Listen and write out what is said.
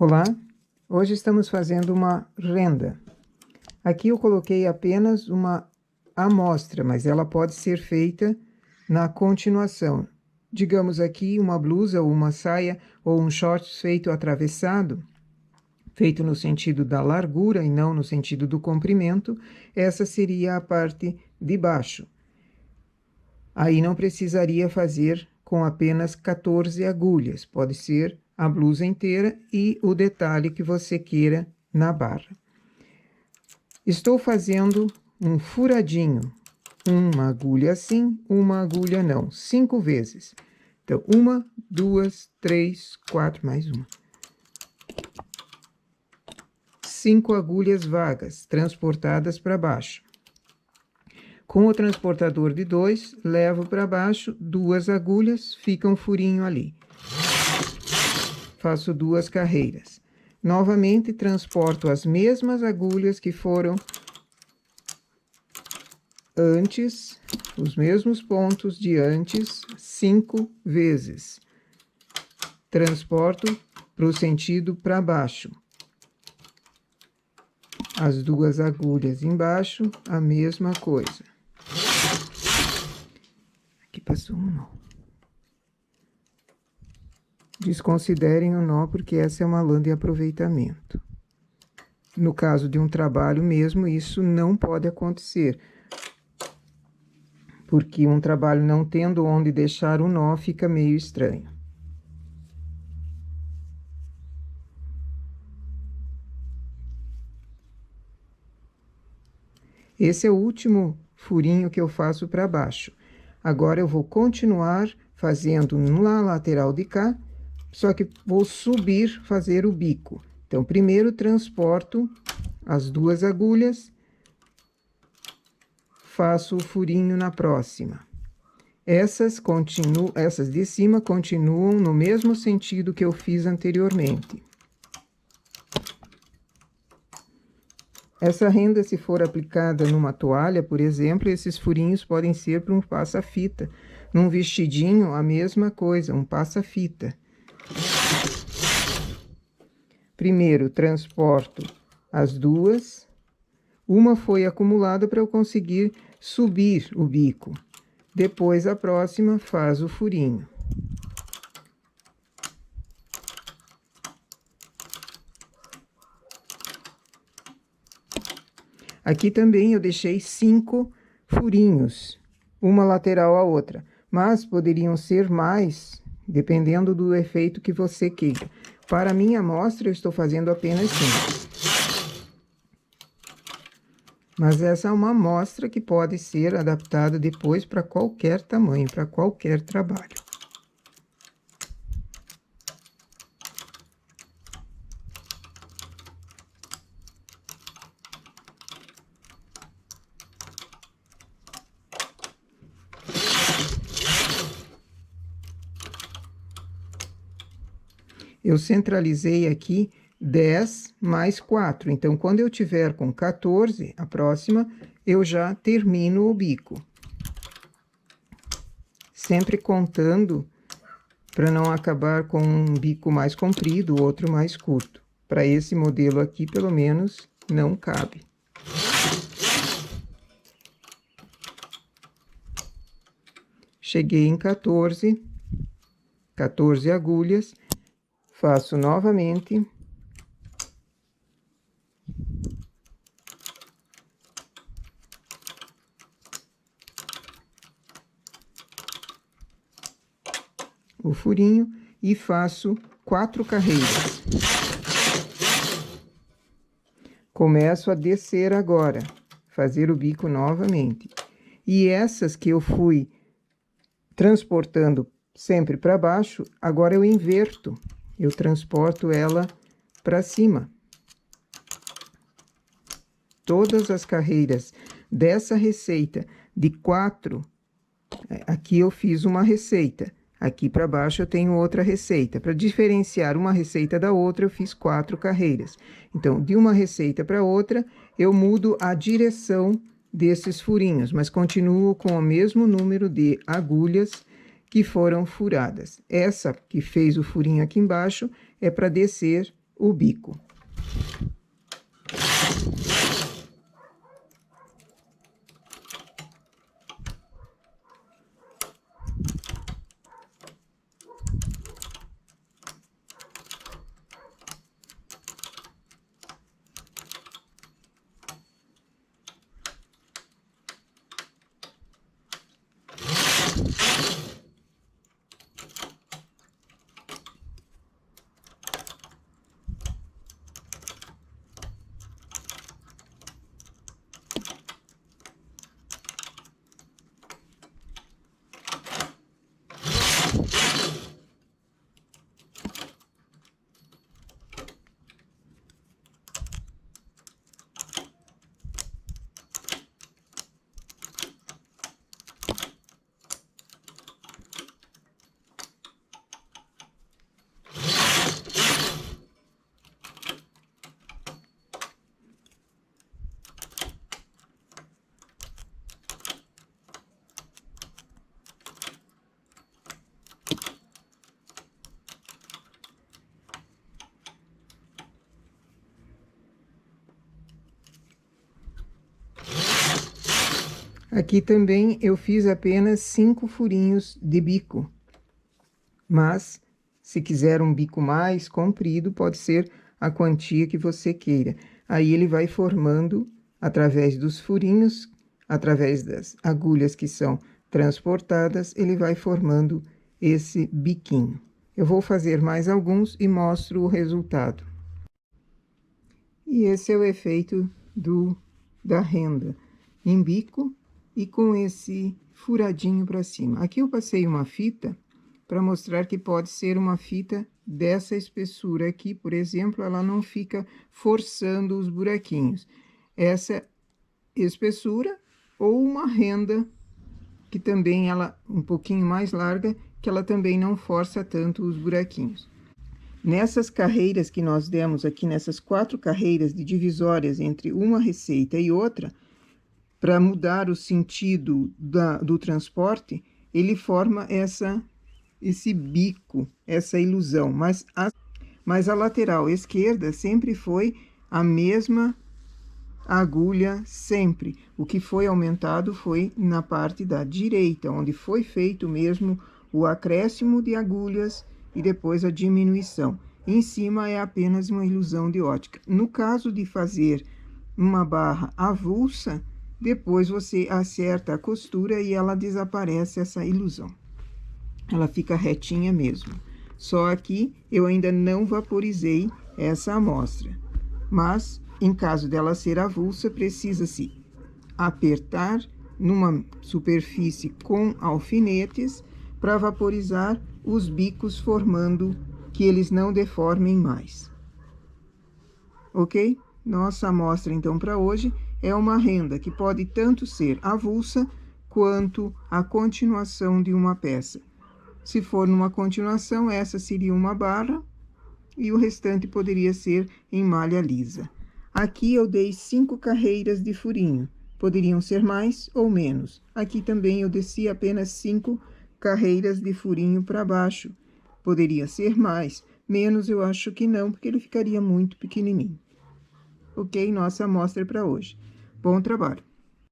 Olá, hoje estamos fazendo uma renda. Aqui eu coloquei apenas uma amostra, mas ela pode ser feita na continuação. Digamos aqui uma blusa ou uma saia ou um short feito atravessado, feito no sentido da largura e não no sentido do comprimento, essa seria a parte de baixo. Aí não precisaria fazer com apenas 14 agulhas, pode ser a blusa inteira e o detalhe que você queira na barra. Estou fazendo um furadinho, uma agulha assim, uma agulha não, 5 vezes. Então, 1, 2, 3, 4, mais uma. 5 agulhas vagas, transportadas para baixo. Com o transportador de 2, levo para baixo 2 agulhas, fica um furinho ali. Faço 2 carreiras. Novamente, transporto as mesmas agulhas que foram antes, os mesmos pontos de antes, 5 vezes. Transporto para o sentido para baixo. As 2 agulhas embaixo, a mesma coisa. Aqui passou um nó. Desconsiderem o nó, porque essa é uma lã de aproveitamento. No caso de um trabalho mesmo, isso não pode acontecer. Porque um trabalho não tendo onde deixar o nó, fica meio estranho. Esse é o último furinho que eu faço para baixo. Agora, eu vou continuar fazendo na lateral de cá, só que vou subir, fazer o bico. Então, primeiro transporto as 2 agulhas, faço o furinho na próxima. Essas de cima continuam no mesmo sentido que eu fiz anteriormente. Essa renda, se for aplicada numa toalha, por exemplo, esses furinhos podem ser para um passa-fita. Num vestidinho, a mesma coisa, um passa-fita. Primeiro, transporto as 2. Uma foi acumulada para eu conseguir subir o bico. Depois, a próxima faz o furinho. Aqui também eu deixei 5 furinhos, uma lateral à outra, mas poderiam ser mais, dependendo do efeito que você queira. Para a minha amostra, eu estou fazendo apenas 5. Mas essa é uma amostra que pode ser adaptada depois para qualquer tamanho, para qualquer trabalho. Eu centralizei aqui 10 mais 4. Então, quando eu tiver com 14, a próxima, eu já termino o bico. Sempre contando para não acabar com um bico mais comprido, outro mais curto. Para esse modelo aqui, pelo menos, não cabe. Cheguei em 14 agulhas. Faço novamente. O furinho e faço 4 carreiras. Começo a descer agora, fazer o bico novamente. E essas que eu fui transportando sempre para baixo, agora eu inverto. Eu transporto ela para cima. Todas as carreiras dessa receita de 4, aqui eu fiz uma receita. Aqui para baixo eu tenho outra receita. Para diferenciar uma receita da outra, eu fiz 4 carreiras. Então, de uma receita para outra, eu mudo a direção desses furinhos, mas continuo com o mesmo número de agulhas que foram furadas. Essa que fez o furinho aqui embaixo é para descer o bico. Aqui também eu fiz apenas 5 furinhos de bico, mas se quiser um bico mais comprido, pode ser a quantia que você queira. Aí ele vai formando, através dos furinhos, através das agulhas que são transportadas, ele vai formando esse biquinho. Eu vou fazer mais alguns e mostro o resultado. E esse é o efeito da renda em bico e com esse furadinho para cima. Aqui eu passei uma fita para mostrar que pode ser uma fita dessa espessura aqui, por exemplo, ela não fica forçando os buraquinhos. Essa espessura ou uma renda que também ela um pouquinho mais larga, que ela também não força tanto os buraquinhos. Nessas carreiras que nós demos aqui, nessas 4 carreiras de divisórias entre uma receita e outra, para mudar o sentido do transporte, ele forma esse bico, essa ilusão. Mas a lateral esquerda sempre foi a mesma agulha, sempre. O que foi aumentado foi na parte da direita, onde foi feito mesmo o acréscimo de agulhas e depois a diminuição. Em cima é apenas uma ilusão de ótica. No caso de fazer uma barra avulsa, depois você acerta a costura e ela desaparece essa ilusão. Ela fica retinha mesmo. Só aqui eu ainda não vaporizei essa amostra. Mas, em caso dela ser avulsa, precisa-se apertar numa superfície com alfinetes para vaporizar os bicos, formando que eles não deformem mais. Ok? Nossa amostra, então, para hoje é uma renda que pode tanto ser avulsa quanto a continuação de uma peça. Se for numa continuação, essa seria uma barra e o restante poderia ser em malha lisa. Aqui eu dei 5 carreiras de furinho, poderiam ser mais ou menos. Aqui também eu desci apenas 5 carreiras de furinho para baixo, poderia ser mais, menos eu acho que não, porque ele ficaria muito pequenininho. Ok? Nossa amostra para hoje. Bom trabalho!